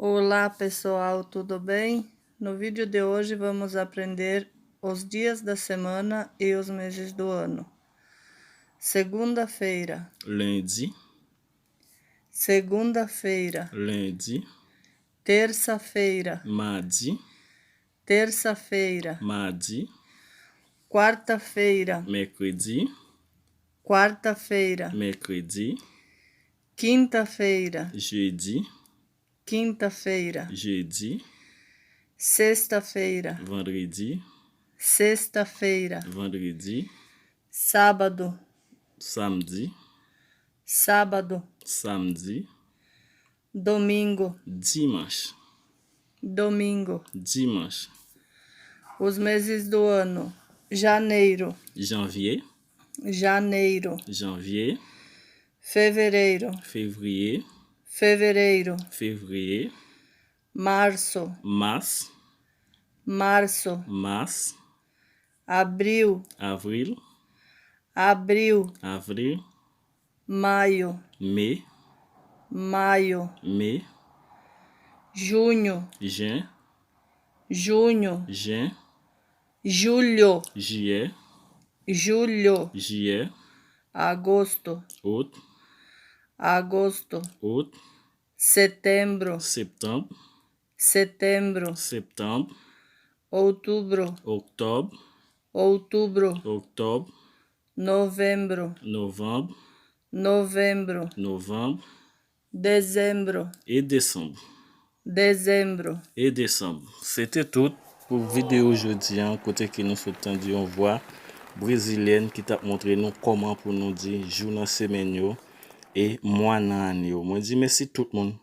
Olá pessoal, tudo bem? No vídeo de hoje vamos aprender os dias da semana e os meses do ano. Segunda-feira, Lundi, segunda-feira, lundi, terça-feira, mardi, terça-feira, mardi, quarta-feira, mercredi, quarta-feira, mercredi, quinta-feira, jeudi, quinta-feira, jeudi, sexta-feira, vendredi, sexta-feira, vendredi, sábado, samedi, sábado, samedi, domingo, dimanche, domingo. dimanche, Os meses do ano: janeiro, janvier, janeiro, janvier, fevereiro, février, fevereiro, février, março, mars, março, mars, abril, avril, abril, avril, maio, mai, maio, mai, junho, juin, junho, juin, julho, juillet, julho, juillet, agosto, août, agosto, août, setembro, septembre, setembro, septembre, outubro, octobre, outubro, octobre, novembro, novembre, novembro, novembre dezembro, et décembre. dezembro. Et décembre. C'était tout pour vidéo aujourd'hui, côté que nous souhaitons dire on voit brésilienne qui t'a montré nous comment pour nous dire jour dans semaine et mois dans année. Moi dis merci tout le monde.